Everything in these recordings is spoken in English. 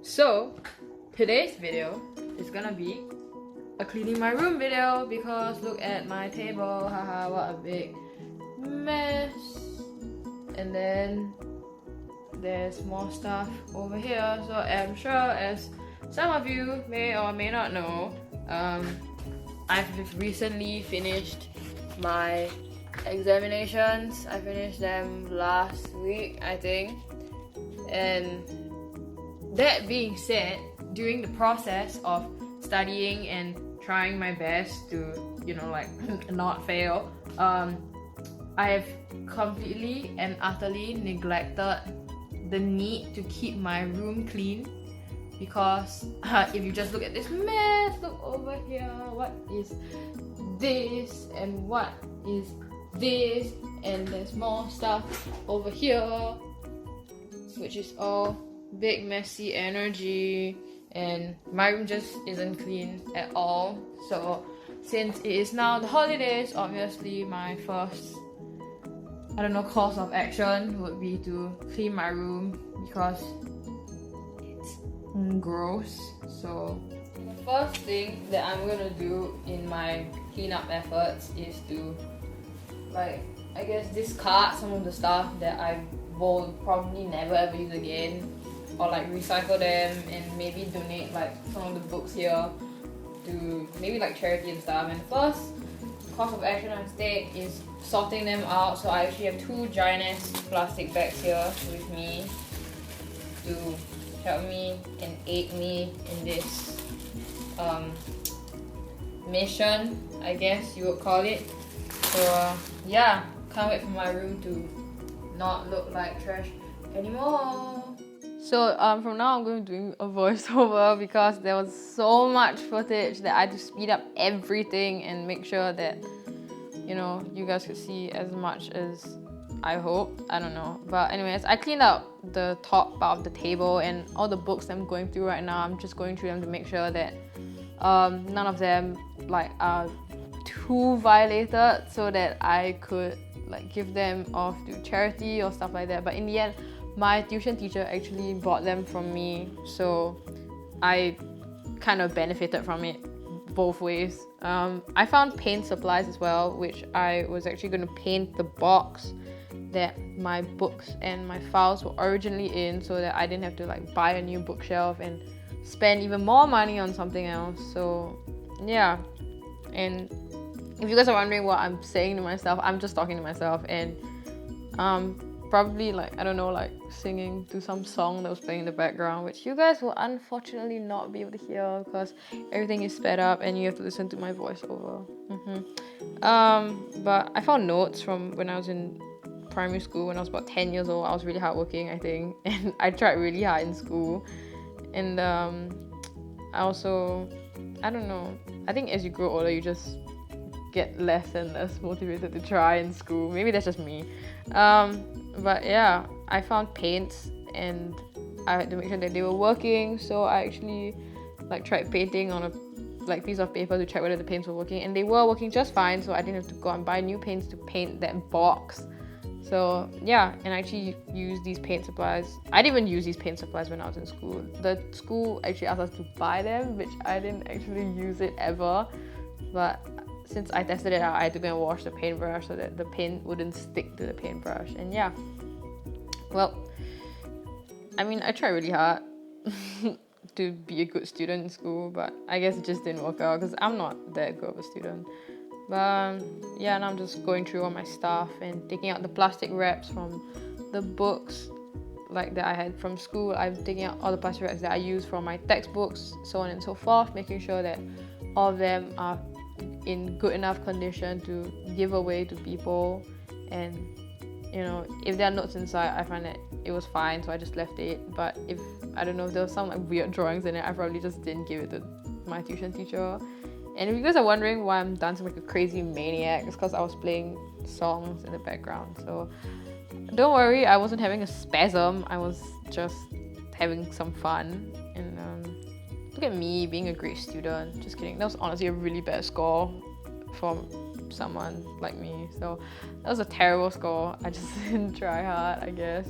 So today's video is gonna be a cleaning my room video because look at my table, haha, what a big mess. And then there's more stuff over here. So I'm sure, as some of you may or may not know, I've recently finished my examinations. I finished them last week, I think. And that being said, during the process of studying and trying my best to, not fail, I have completely and utterly neglected the need to keep my room clean, because if you just look at this mess, look over here, what is this and what is this, and there's more stuff over here, which is all big messy energy, and my room just isn't clean at all. So since it is now the holidays, obviously my first course of action would be to clean my room because it's gross. So the first thing that I'm gonna do in my cleanup efforts is to discard some of the stuff that I will probably never ever use again, or recycle them and maybe donate some of the books here to maybe charity and stuff. And first course of action I take is sorting them out. So I actually have two giant plastic bags here with me to help me and aid me in this mission, I guess you would call it. So yeah, can't wait for my room to not look like trash anymore. So from now I'm going to be doing a voiceover because there was so much footage that I had to speed up everything and make sure that you guys could see as much as I hoped. I don't know, but anyways, I cleaned up the top part of the table and all the books I'm going through right now. I'm just going through them to make sure that none of them are too violated, so that I could give them off to charity or stuff like that. But in the end, my tuition teacher actually bought them from me, so I kind of benefited from it both ways. I found paint supplies as well, which I was actually going to paint the box that my books and my files were originally in, so that I didn't have to buy a new bookshelf and spend even more money on something else. So yeah, and if you guys are wondering what I'm saying to myself, I'm just talking to myself, and probably singing to some song that was playing in the background, which you guys will unfortunately not be able to hear because everything is sped up and you have to listen to my voiceover. But I found notes from when I was in primary school. When I was about 10 years old, I was really hardworking, I think, and I tried really hard in school. And I think as you grow older, you just get less and less motivated to try in school. Maybe that's just me. But yeah, I found paints and I had to make sure that they were working. So I actually tried painting on a piece of paper to check whether the paints were working, and they were working just fine. So I didn't have to go and buy new paints to paint that box. So yeah, and I actually used these paint supplies. I didn't even use these paint supplies when I was in school. The school actually asked us to buy them, which I didn't actually use it ever. But since I tested it out, I had to go and wash the paintbrush so that the paint wouldn't stick to the paintbrush. And yeah, well, I tried really hard to be a good student in school, but I guess it just didn't work out because I'm not that good of a student. But yeah, now I'm just going through all my stuff and taking out the plastic wraps from the books that I had from school. I'm taking out all the plastic wraps that I use for my textbooks, so on and so forth, making sure that all of them are in good enough condition to give away to people. And if there are notes inside, I find that it was fine, so I just left it. But if there was some weird drawings in it, I probably just didn't give it to my tuition teacher. And if you guys are wondering why I'm dancing like a crazy maniac, it's because I was playing songs in the background. So don't worry, I wasn't having a spasm, I was just having some fun. And look at me being a great student. Just kidding, that was honestly a really bad score for someone like me. So that was a terrible score. I just didn't try hard, I guess.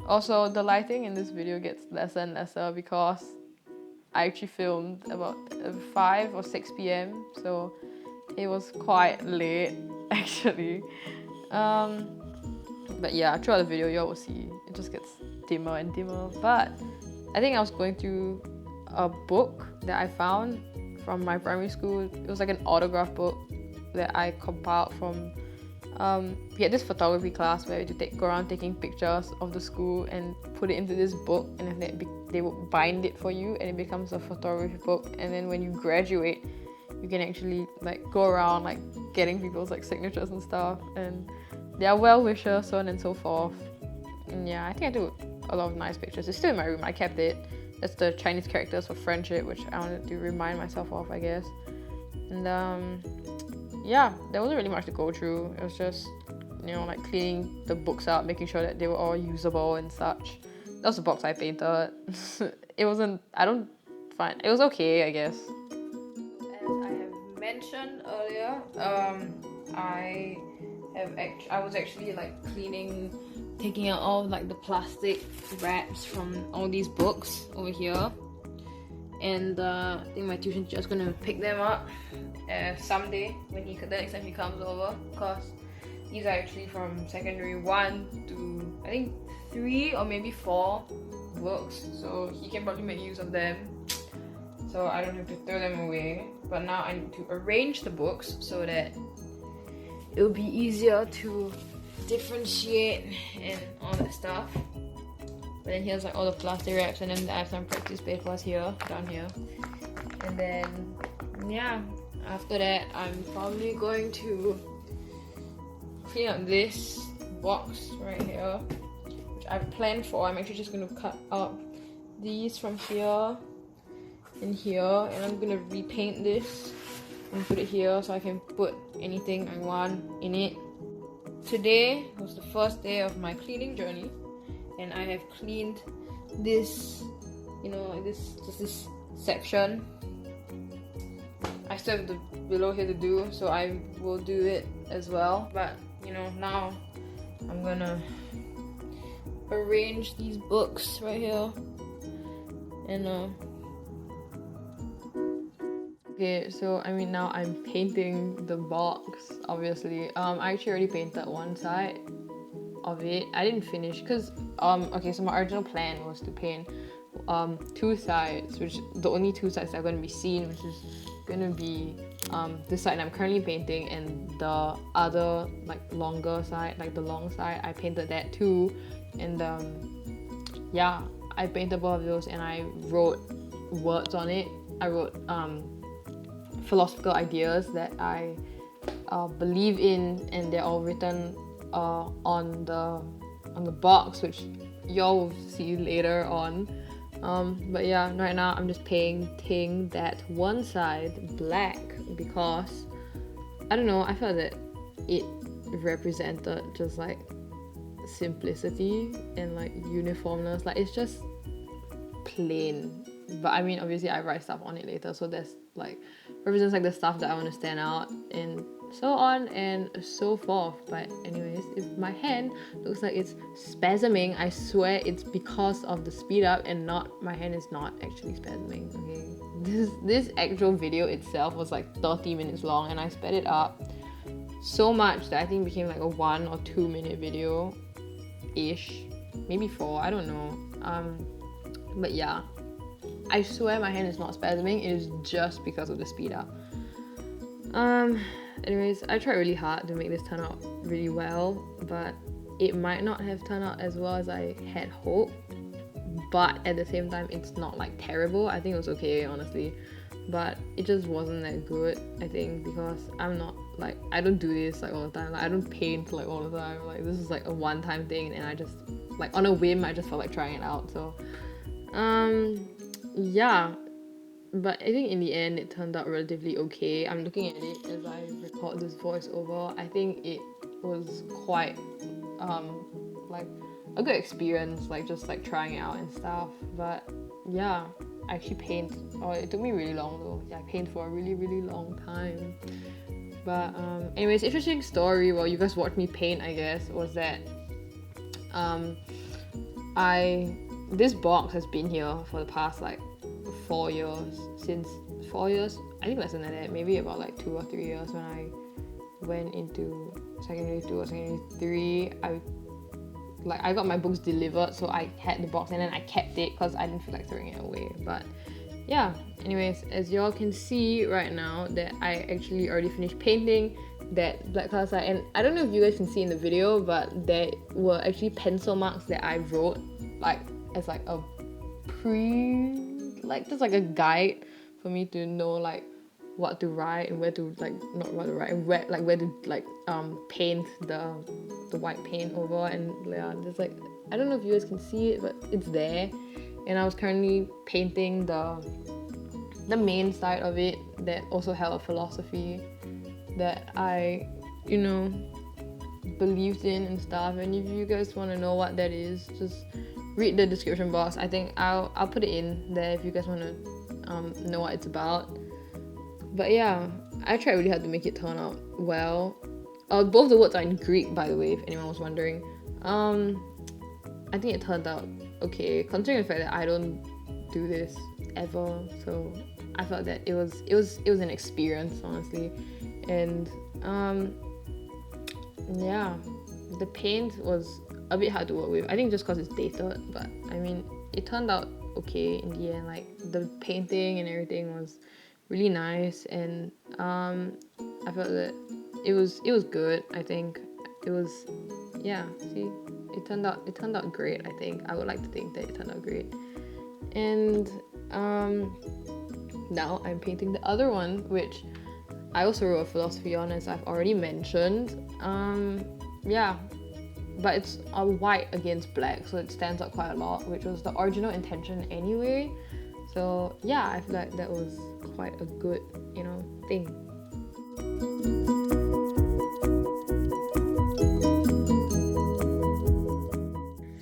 Also, the lighting in this video gets lesser and lesser because I actually filmed about 5 or 6 p.m. so it was quite late actually. But yeah, throughout the video y'all will see it just gets dimmer and dimmer. But I think I was going through a book that I found from my primary school. It was like an autograph book that I compiled from we had this photography class where we had to go around taking pictures of the school and put it into this book, and then they would bind it for you and it becomes a photography book. And then when you graduate you can actually like go around like getting people's like signatures and stuff, and they are well wishers, so on and so forth. And yeah, I think I took a lot of nice pictures. It's still in my room, I kept it. That's the Chinese characters for friendship, which I wanted to remind myself of, I guess. And yeah, there wasn't really much to go through. It was just, you know, like cleaning the books up, making sure that they were all usable and such. That was the box I painted. It wasn't, it was okay, I guess. As I have mentioned earlier, I was actually like taking out all like the plastic wraps from all these books over here. And I think my tuition teacher's gonna pick them up someday when the next time he comes over, because these are actually from secondary 1 to I think 3 or maybe 4 books, so he can probably make use of them, so I don't have to throw them away. But now I need to arrange the books so that it'll be easier to differentiate and all that stuff. But then here's like all the plastic wraps, and then I have some practice papers here, down here. And then, yeah, after that, I'm probably going to clean up this box right here, which I've planned for. I'm actually just going to cut up these from here and here, and I'm going to repaint this and put it here so I can put anything I want in it. Today was the first day of my cleaning journey, and I have cleaned this, you know, like this section. I still have the below here to do, so I will do it as well. But you know, now I'm gonna arrange these books right here, and okay, so I mean now I'm painting the box, obviously. I actually already painted one side of it. I didn't finish because okay, so my original plan was to paint 2 sides, which the only 2 sides that are going to be seen, which is going to be this side I'm currently painting, and the other like longer side, like the long side, I painted that too. And yeah, I painted both of those and I wrote words on it. I wrote philosophical ideas that I believe in, and they're all written on the box, which y'all will see later on. But yeah, right now I'm just painting that one side black because I don't know, I felt that it represented just like simplicity and like uniformness. Like it's just plain, but I mean obviously I write stuff on it later, so that's like represents like the stuff that I want to stand out and so on and so forth. But anyways, if my hand looks like it's spasming, I swear it's because of the speed up and not, my hand is not actually spasming. Okay, this actual video itself was like 30 minutes long, and I sped it up so much that I think it became like a 1 or 2 minute video ish, maybe 4, I don't know. But yeah, I swear my hand is not spasming, it is just because of the speed up. Anyways, I tried really hard to make this turn out really well, but it might not have turned out as well as I had hoped. But at the same time, it's not like terrible. I think it was okay, honestly, but it just wasn't that good, I think, because I'm not like, I don't do this like all the time. Like I don't paint like all the time. Like this is like a one-time thing, and I just like on a whim I just felt like trying it out. So yeah, but I think in the end it turned out relatively okay. I'm looking at it as I record this voiceover. I think it was quite like a good experience, like just like trying it out and stuff. But yeah, I actually paint, it took me really long though. Yeah, I paint for a really long time. But anyways, interesting story while you guys watch me paint, I guess, was that this box has been here for the past like 4 years. Since 4 years, I think less than that, maybe about like 2 or 3 years when I went into secondary 2 or secondary 3. I got my books delivered, so I had the box and then I kept it because I didn't feel like throwing it away. But yeah, anyways, as y'all can see right now that I actually already finished painting that black color side, and I don't know if you guys can see in the video, but there were actually pencil marks that I wrote like as like a just like a guide for me to know like what to write and where to like not what to write and where to like paint the white paint over. And yeah, there's like, I don't know if you guys can see it, but it's there. And I was currently painting the main side of it that also held a philosophy that I, you know, believed in and stuff. And if you guys want to know what that is, just read the description box. I think I'll put it in there if you guys want to know what it's about. But yeah, I tried really hard to make it turn out well. Both the words are in Greek, by the way, if anyone was wondering. I think it turned out okay, considering the fact that I don't do this ever. So I felt that it was an experience, honestly. And yeah, the paint was a bit hard to work with. I think just because it's dated, but I mean, it turned out okay in the end. Like the painting and everything was really nice, and I felt that it was good. I think it was, yeah. See, it turned out great. I think I would like to think that it turned out great. And now I'm painting the other one, which I also wrote a philosophy on, as I've already mentioned. Yeah, but it's a white against black, so it stands out quite a lot, which was the original intention anyway. So yeah, I feel like that was quite a good, you know, thing.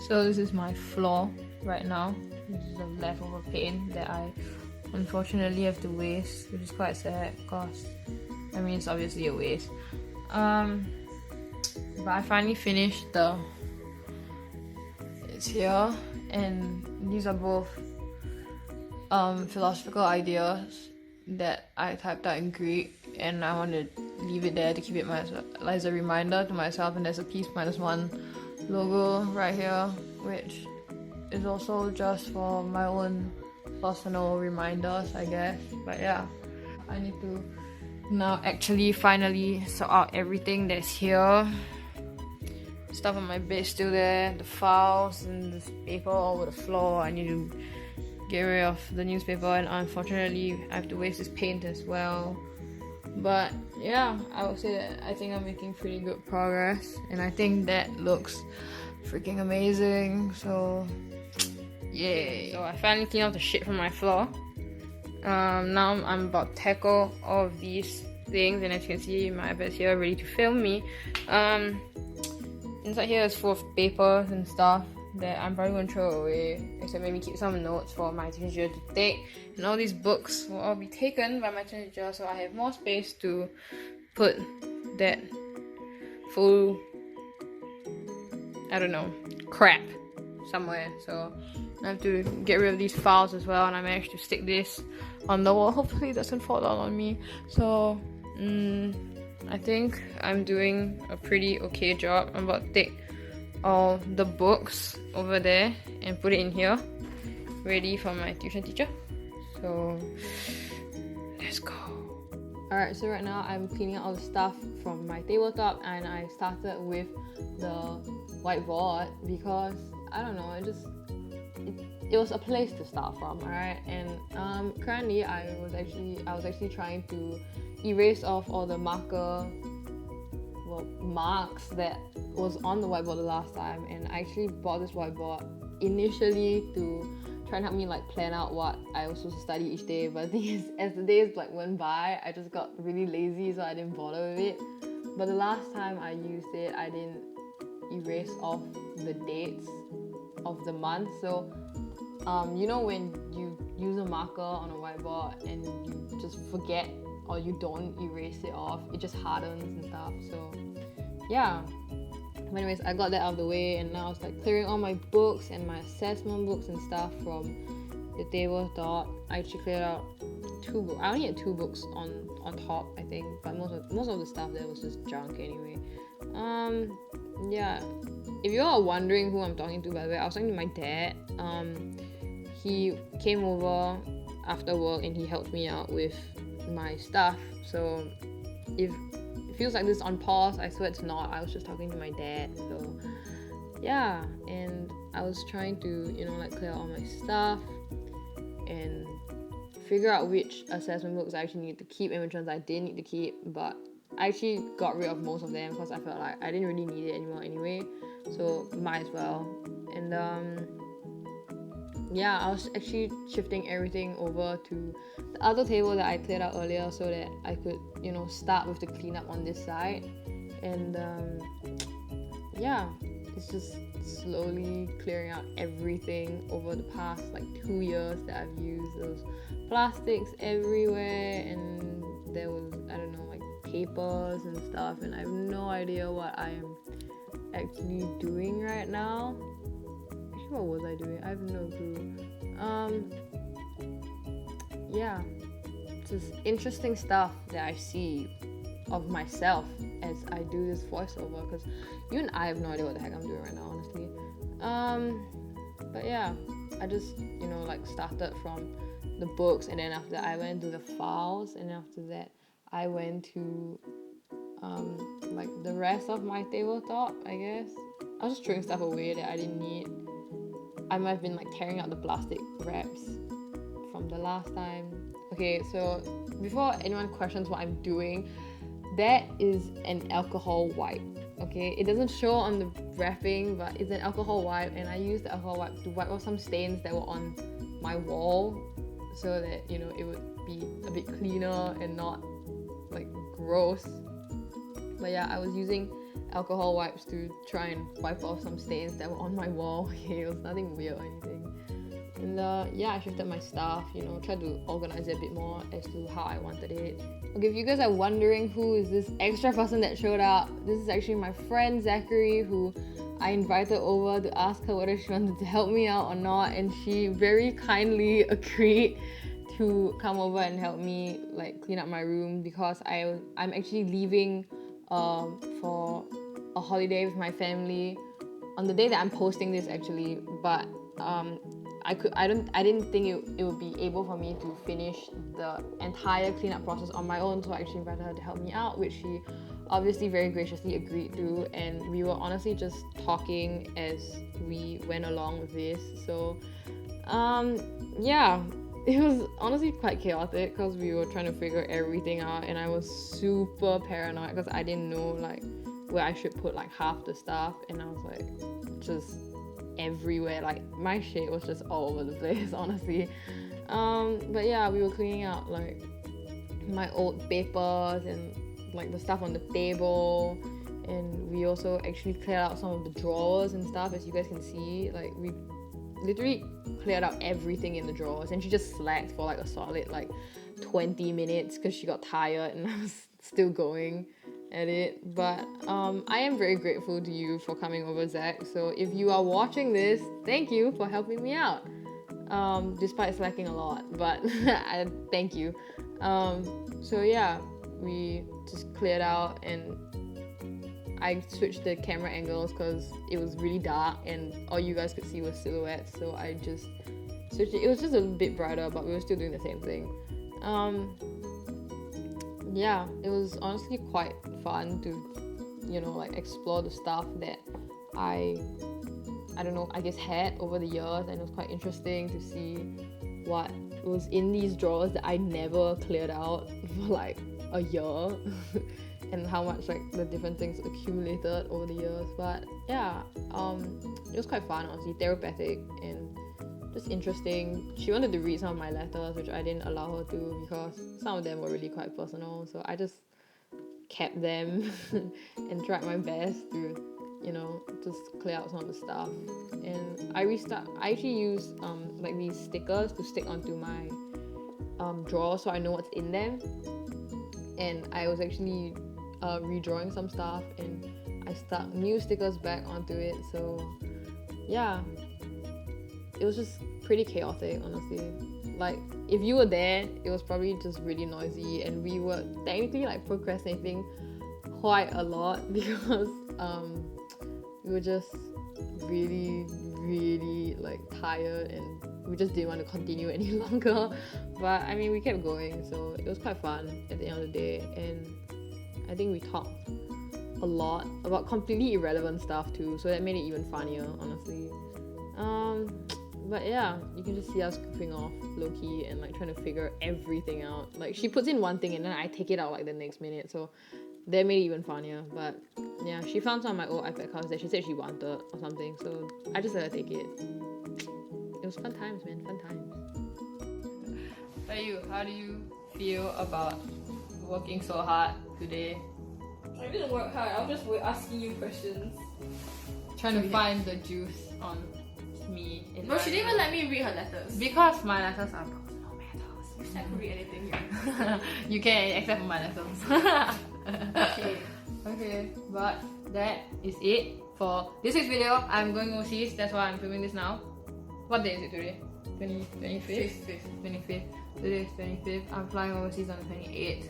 So this is my floor right now. This is the leftover paint that I unfortunately have to waste, which is quite sad because I mean it's obviously a waste. But I finally finished it's here, and these are both philosophical ideas that I typed out in Greek, and I want to leave it there to keep it as a reminder to myself. And there's a peace -1 logo right here, which is also just for my own personal reminders, I guess. But yeah, I need to now actually finally sort out everything that's here. Stuff on my bed still there, the files and the paper all over the floor. I need to get rid of the newspaper, and unfortunately I have to waste this paint as well. But yeah, I would say that I think I'm making pretty good progress, and I think that looks freaking amazing. So yay. So I finally cleaned off the shit from my floor. Now I'm about to tackle all of these things, and as you can see, my iPad's here ready to film me. Inside here is full of papers and stuff that I'm probably going to throw away, except maybe keep some notes for my teacher to take. And all these books will all be taken by my teacher, so I have more space to put that full, I don't know, crap somewhere. So I have to get rid of these files as well, and I managed to stick this on the wall. Hopefully it doesn't fall down on me. So I think I'm doing a pretty okay job. I'm about to take all the books over there and put it in here, ready for my tuition teacher. So let's go. Alright, so right now I'm cleaning out all the stuff from my tabletop, and I started with the whiteboard because I don't know, it was a place to start from, alright? And currently I was actually trying to erase off all the marks that was on the whiteboard the last time. And I actually bought this whiteboard initially to try and help me like plan out what I was supposed to study each day, but the thing is, as the days like went by, I just got really lazy, so I didn't bother with it. But the last time I used it, I didn't erase off the dates of the month. So you know when you use a marker on a whiteboard and you just forget or you don't erase it off, it just hardens and stuff. So yeah, But anyways, I got that out of the way, and now I was like clearing all my books and my assessment books and stuff from the tabletop. I actually cleared out 2 books. I only had 2 books on top, I think, but most of the stuff there was just junk anyway. Yeah. If you all are wondering who I'm talking to, by the way, I was talking to my dad. He came over after work and he helped me out with my stuff. So if it feels like this on pause, I swear it's not. I was just talking to my dad. So yeah, and I was trying to, like clear all my stuff and figure out which assessment books I actually needed to keep and which ones I didn't need to keep. But I actually got rid of most of them because I felt like I didn't really need it anymore anyway, so might as well. And yeah, I was actually shifting everything over to the other table that I cleared out earlier so that I could, start with the cleanup on this side. And yeah, it's just slowly clearing out everything over the past 2 years that I've used those plastics everywhere, and there was, I don't know, papers and stuff, and I have no idea what I am actually doing right now. Actually, what was I doing? I have no clue. Yeah, just interesting stuff that I see of myself as I do this voiceover, because even I have no idea what the heck I'm doing right now, honestly. But yeah, I just started from the books, and then after that I went to the files, and after that I went to the rest of my tabletop, I guess. I was just throwing stuff away that I didn't need. I might have been tearing out the plastic wraps from the last time. Okay, so before anyone questions what I'm doing, that is an alcohol wipe. Okay, it doesn't show on the wrapping, but it's an alcohol wipe, and I used the alcohol wipe to wipe off some stains that were on my wall so that it would be a bit cleaner and not gross. But yeah, I was using alcohol wipes to try and wipe off some stains that were on my wall. Okay, it was nothing weird or anything. And yeah, I shifted my stuff, tried to organize it a bit more as to how I wanted it. Okay, if you guys are wondering who is this extra person that showed up, this is actually my friend Zachary, who I invited over to ask her whether she wanted to help me out or not, and she very kindly agreed to come over and help me clean up my room, because I'm actually leaving for a holiday with my family on the day that I'm posting this actually, but I didn't think it would be able for me to finish the entire cleanup process on my own, so I actually invited her to help me out, which she obviously very graciously agreed to, and we were honestly just talking as we went along with this. So yeah, it was honestly quite chaotic because we were trying to figure everything out, and I was super paranoid because I didn't know where I should put half the stuff, and I was just everywhere. My shit was just all over the place, honestly. But yeah, we were cleaning out my old papers and the stuff on the table, and we also actually cleared out some of the drawers and stuff, as you guys can see. We literally cleared out everything in the drawers, and she just slacked for a solid 20 minutes because she got tired, and I was still going at it. But I am very grateful to you for coming over, Zach. So if you are watching this, thank you for helping me out, despite slacking a lot, but I thank you. So yeah, we just cleared out, and I switched the camera angles because it was really dark and all you guys could see was silhouettes, so I just switched it. It was just a bit brighter, but we were still doing the same thing. Yeah, it was honestly quite fun to explore the stuff that I don't know, I guess had over the years, and it was quite interesting to see what was in these drawers that I never cleared out for a year and how much the different things accumulated over the years. But yeah, it was quite fun, honestly, therapeutic and just interesting. She wanted to read some of my letters, which I didn't allow her to because some of them were really quite personal, so I just kept them and tried my best to just clear out some of the stuff. And I actually used these stickers to stick onto my drawers so I know what's in them. And I was actually redrawing some stuff, and I stuck new stickers back onto it. So yeah, it was just pretty chaotic, honestly. Like, if you were there, it was probably just really noisy, and we were technically like procrastinating quite a lot because we were just really like tired, and we just didn't want to continue any longer. But I mean, we kept going, so it was quite fun at the end of the day. And I think we talked a lot about completely irrelevant stuff too, so that made it even funnier, honestly. But yeah, you can just see us goofing off low-key and like trying to figure everything out. Like, she puts in one thing and then I take it out like the next minute, so that made it even funnier. But yeah, she found some of my old iPad covers that she said she wanted or something, so I just let her take it. It was fun times, man, fun times. But you, how do you feel about working so hard today? I didn't work hard, I was just asking you questions. Trying to find the juice on me. Bro, she didn't even let me read her letters. Because my letters are personal matters. You said I could read anything here. You can, except for my letters. Okay. Okay, but that is it for this week's video. I'm going overseas, that's why I'm filming this now. What day is it today? 25th? 25th. Today is 25th. I'm flying overseas on the 28th.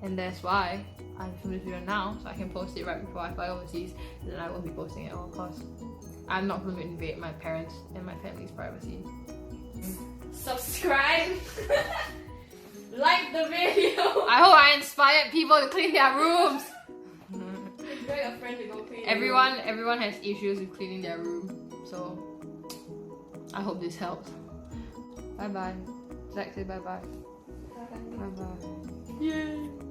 And that's why I'm filming this video now, so I can post it right before I fly overseas. And then I won't be posting it all, because I'm not going to invade my parents and my family's privacy. Subscribe. Like the video. I hope I inspired people to clean their rooms. Tell your friend to go clean. Everyone has issues with cleaning their room, so I hope this helps. Bye bye. Zach, say bye bye. Bye. Bye bye. Yay.